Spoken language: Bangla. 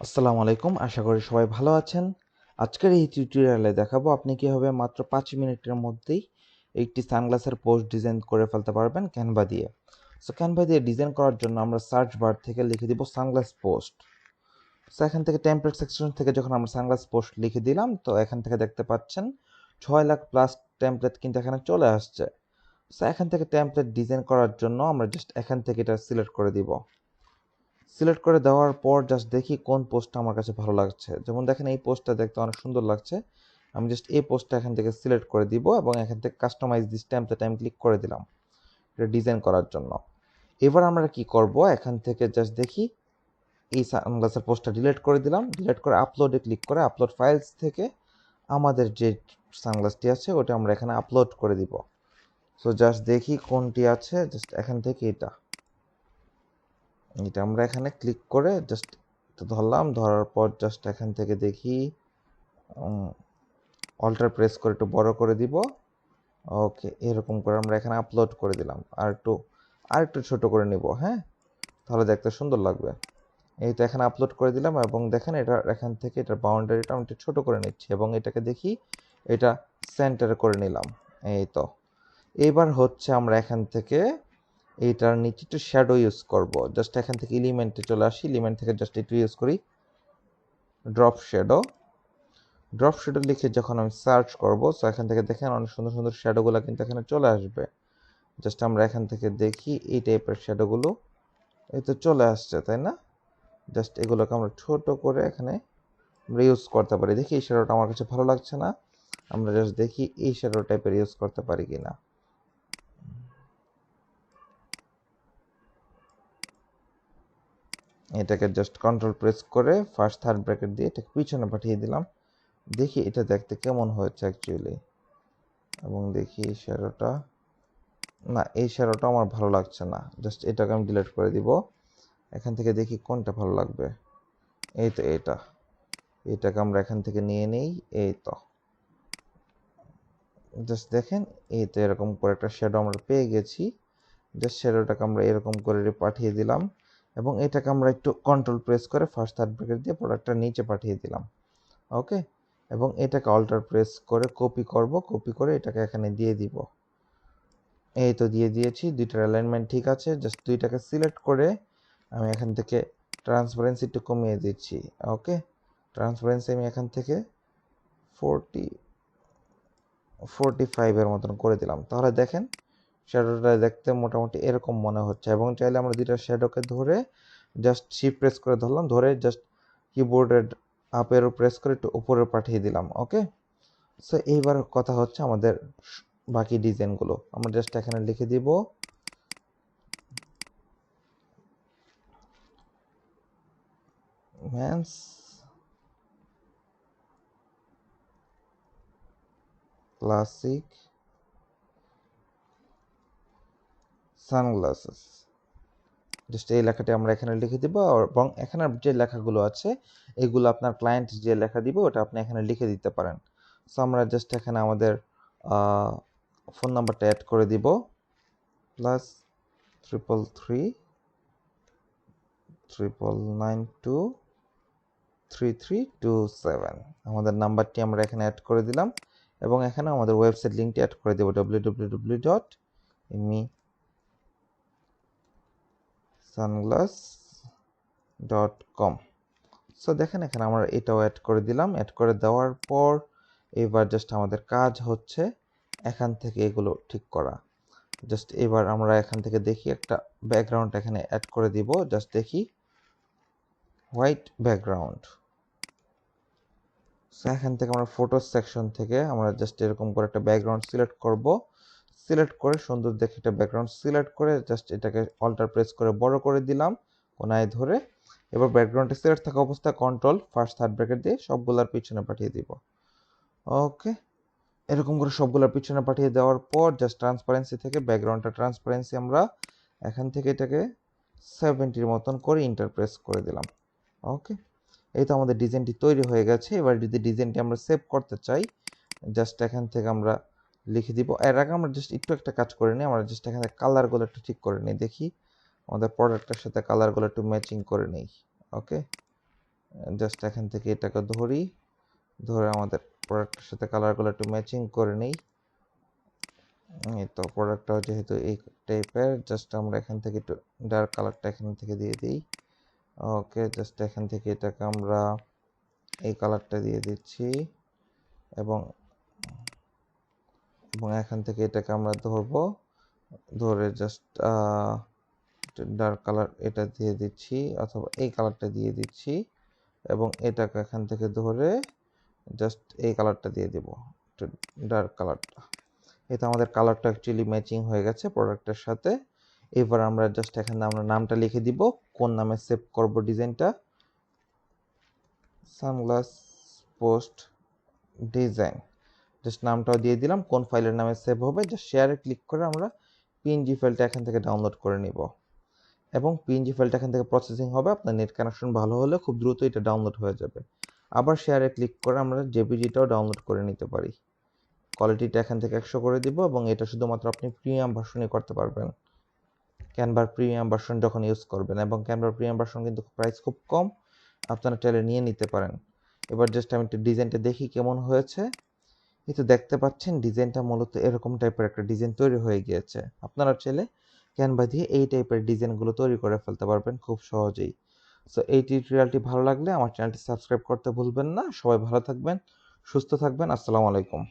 আসসালামু আলাইকুম, আশা করি সবাই ভালো আছেন। আজকের এই টিউটোরিয়ালে দেখাবো আপনি কিভাবে মাত্র 5 মিনিটের মধ্যেই একটি সানগ্লাসের পোস্ট ডিজাইন করে ফেলতে পারবেন ক্যানভা দিয়ে। সো ক্যানভা দিয়ে ডিজাইন করার জন্য আমরা সার্চ বার থেকে লিখে দিব সানগ্লাস পোস্ট। সো এখান থেকে টেমপ্লেট সেকশন থেকে যখন আমরা সানগ্লাস পোস্ট লিখে দিলাম, তো এখান থেকে দেখতে পাচ্ছেন 6 লাখ প্লাস টেমপ্লেট কিন্তু এখানে চলে আসছে। সো এখান থেকে টেমপ্লেট ডিজাইন করার জন্য আমরা জাস্ট এখান থেকে এটা সিলেক্ট করে দিব। সিলেক্ট করে দেওয়ার পর জাস্ট দেখি কোন পোস্টটা আমার কাছে ভালো লাগছে। যেমন দেখেন এই পোস্টটা দেখতে অনেক সুন্দর লাগছে। আমি জাস্ট এই পোস্টটা এখান থেকে সিলেক্ট করে দিব এবং এখান থেকে কাস্টমাইজ দিস টেমপ্লেট আমি ক্লিক করে দিলাম এটা ডিজাইন করার জন্য। এবার আমরা কি করব, এখান থেকে জাস্ট দেখি এই সানগ্লাসের পোস্টটা ডিলিট করে দিলাম। ডিলিট করে আপলোডে ক্লিক করে আপলোড ফাইলস থেকে আমাদের যে সানগ্লাসটি আছে ওটা আমরা এখানে আপলোড করে দিব। সো জাস্ট দেখি কোনটি আছে, জাস্ট এখান থেকে এটা আমরা এখানে ক্লিক করে জাস্ট ধরলাম। ধরার পর জাস্ট এখান থেকে দেখি অল্টার প্রেস করে একটু বড় করে দিব। ওকে, এরকম করে আমরা এখানে আপলোড করে দিলাম। আর একটু ছোট করে নিব, হ্যাঁ, তাহলে দেখতে সুন্দর লাগবে। এই তো এখানে আপলোড করে দিলাম এবং দেখেন এটা এখান থেকে এটার বাউন্ডারিটা আমি একটু ছোট করে নিচ্ছি এবং এটাকে দেখি এটা সেন্টার করে নিলাম। এই তো এবার হচ্ছে আমরা এখান থেকে এইটার নিচে একটু শ্যাডো ইউজ করব। জাস্ট এখান থেকে এলিমেন্টে চলে আসি, এলিমেন্ট থেকে জাস্ট একটু ইউজ করি ড্রপ শ্যাডো লিখে যখন আমি সার্চ করব, সো এখান থেকে দেখেন অনেক সুন্দর সুন্দর শ্যাডোগুলো কিন্তু এখানে চলে আসবে। জাস্ট আমরা এখান থেকে দেখি এই টাইপের শ্যাডোগুলো এই তো চলে আসছে, তাই না? জাস্ট এগুলোকে আমরা ছোট করে এখানে আমরা ইউজ করতে পারি। দেখি এই শ্যাডোটা আমার কাছে ভালো লাগছে না, আমরা জাস্ট দেখি এই শ্যাডো টাইপের ইউজ করতে পারি কিনা। এটাকে জাস্ট কন্ট্রোল প্রেস করে ফার্স্ট থার্ড ব্র্যাকেট দিয়ে এটাকে পিছনে পাঠিয়ে দিলাম। দেখি এটা দেখতে কেমন হয়েছে অ্যাকচুয়ালি, এবং দেখি এই শ্যাডোটা, না এই শ্যাডোটা আমার ভালো লাগছে না। জাস্ট এটাকে আমি ডিলিট করে দিব। এখান থেকে দেখি কোনটা ভালো লাগবে। এই তো এটাকে আমরা এখান থেকে নিয়ে নেই। এই তো জাস্ট দেখেন এই তো এরকম করে একটা শ্যাডো আমরা পেয়ে গেছি। জাস্ট শ্যাডোটাকে আমরা এরকম করে পাঠিয়ে দিলাম এবং এটাকে আমরা একটু কন্ট্রোল প্রেস করে ফার্স্ট থার্ড ব্র্যাকেট দিয়ে প্রোডাক্টটা নিচে পাঠিয়ে দিলাম। ওকে, এবং এটাকে অল্টার প্রেস করে কপি করে এটাকে এখানে দিয়ে দিব। এই তো দিয়ে দিয়েছি, দুইটার অ্যালাইনমেন্ট ঠিক আছে। জাস্ট দুইটাকে সিলেক্ট করে আমি এখান থেকে ট্রান্সপারেন্সি একটু কমিয়ে দিচ্ছি। ওকে, ট্রান্সপারেন্সি আমি এখান থেকে 45-এর মতন করে দিলাম। তাহলে দেখেন শ্যাডোটা দেখতে মোটামুটি এরকম মনে হচ্ছে। এবং চাইলে আমরা দুইটা শ্যাডোকে ধরে জাস্ট শিফট প্রেস করে ধরলাম, ধরে জাস্ট কিবোর্ডের আপ এরো প্রেস করে একটু উপরে পাঠিয়ে দিলাম। ওকে, সো এইবার কথা হচ্ছে আমাদের বাকি ডিজাইনগুলো আমরা জাস্ট এখানে লিখে দিব মেন্স ক্লাসিক সানগ্লাসেস। জাস্ট এই লেখাটি আমরা এখানে লিখে দিব এবং এখানে যে লেখাগুলো আছে এগুলো আপনার ক্লায়েন্ট যে লেখা দিব ওটা আপনি এখানে লিখে দিতে পারেন। সো আমরা জাস্ট এখানে আমাদের ফোন নাম্বারটা অ্যাড করে দিব, +333923327 আমাদের নাম্বারটি আমরা এখানে অ্যাড করে দিলাম এবং এখানে আমাদের ওয়েবসাইট লিঙ্কটি অ্যাড করে দেব www.sunglass.com। সো দেখেন এখানে আমরা এটাও অ্যাড করে দিলাম। অ্যাড করে দেওয়ার পর এবার জাস্ট আমাদের কাজ হচ্ছে এখান থেকে এগুলো ঠিক করা। জাস্ট এবার আমরা এখান থেকে দেখি একটা ব্যাকগ্রাউন্ড এখানে অ্যাড করে দিব। জাস্ট দেখি হোয়াইট ব্যাকগ্রাউন্ড। সো এখান থেকে আমরা ফটো সেকশন থেকে আমরা জাস্ট এরকম করে একটা ব্যাকগ্রাউন্ড সিলেক্ট করব। সিলেক্ট করে সুন্দর দেখে একটা ব্যাকগ্রাউন্ড সিলেক্ট করে জাস্ট এটাকে অল্টার প্রেস করে বড় করে দিলাম কোনায় ধরে। এবার ব্যাকগ্রাউন্ডে সিলেক্ট থাকা অবস্থায় কন্ট্রোল ফার্স্ট থার্ড ব্র্যাকেট দিয়ে সবগুলোর পিছনে পাঠিয়ে দিব। ওকে, এরকম করে সবগুলোর পিছনে পাঠিয়ে দেওয়ার পর জাস্ট ট্রান্সপারেন্সি থেকে ব্যাকগ্রাউন্ডটা ট্রান্সপারেন্সি আমরা এখান থেকে এটাকে 70-র মতন করে ইন্টার প্রেস করে দিলাম। ওকে, এই তো আমাদের ডিজাইনটি তৈরি হয়ে গেছে। এবার যদি ডিজাইনটি আমরা সেভ করতে চাই, জাস্ট এখান থেকে আমরা লিখে দিব। এর আগে আমরা জাস্ট একটু একটা কাজ করে নিই, আমরা জাস্ট এখানে কালারগুলো একটু ঠিক করে নিই, দেখি আমাদের প্রোডাক্টের সাথে কালারগুলো একটু ম্যাচিং করে নিই। ওকে, জাস্ট এখান থেকে এটাকে ধরে আমাদের প্রোডাক্টের সাথে কালারগুলো একটু ম্যাচিং করে নিই। এই তো প্রোডাক্টটা যেহেতু এই টাইপের, জাস্ট আমরা এখান থেকে একটু ডার্ক কালারটা এখান থেকে দিয়ে দিই। ওকে, জাস্ট এখান থেকে এটাকে আমরা এই কালারটা দিয়ে দিচ্ছি এবং এখান থেকে এটাকে আমরা ধরে জাস্ট ডার্ক কালার এটা দিয়ে দিচ্ছি অথবা এই কালারটা দিয়ে দিচ্ছি এবং এটাকে এখান থেকে ধরে জাস্ট এই কালারটা দিয়ে দেব, ডার্ক কালারটা। এটা আমাদের কালারটা অ্যাকচুয়ালি ম্যাচিং হয়ে গেছে প্রোডাক্টের সাথে। এবার আমরা জাস্ট এখানে আমরা নামটা লিখে দিব, কোন নামে সেভ করব ডিজাইনটা, সানগ্লাস পোস্ট ডিজাইন। জাস্ট নামটাও দিয়ে দিলাম, কোন ফাইলের নামে সেভ হবে। জাস্ট শেয়ারে ক্লিক করে আমরা পিএনজি ফাইলটা এখান থেকে ডাউনলোড করে নিব এবং পিএনজি ফাইলটা এখান থেকে প্রসেসিং হবে। আপনার নেট কানেকশন ভালো হলে খুব দ্রুত এটা ডাউনলোড হয়ে যাবে। আবার শেয়ারে ক্লিক করে আমরা জেপিজিটাও ডাউনলোড করে নিতে পারি। কোয়ালিটিটা এখান থেকে 100 করে দিব এবং এটা শুধুমাত্র আপনি প্রিমিয়াম ভার্সনই করতে পারবেন, ক্যানভার প্রিমিয়াম ভার্সন যখন ইউজ করবেন। এবং ক্যানভার প্রিমিয়াম ভার্সন কিন্তু প্রাইস খুব কম, আপনারা চাইলে নিয়ে নিতে পারেন। এবার জাস্ট আমি একটু ডিজাইনটা দেখি কেমন হয়েছে। এই তো দেখতে পাচ্ছেন ডিজাইনটা মূলত এরকম টাইপের একটা ডিজাইন তৈরি হয়ে গিয়েছে। আপনারা চাইলে ক্যানভা দিয়ে এই টাইপের ডিজাইনগুলো তৈরি করে ফেলতে পারবেন খুব সহজেই। সো এই টিউটোরিয়ালটি ভালো লাগলে আমার চ্যানেলটি সাবস্ক্রাইব করতে ভুলবেন না। সবাই ভালো থাকবেন, সুস্থ থাকবেন। আসসালামু আলাইকুম।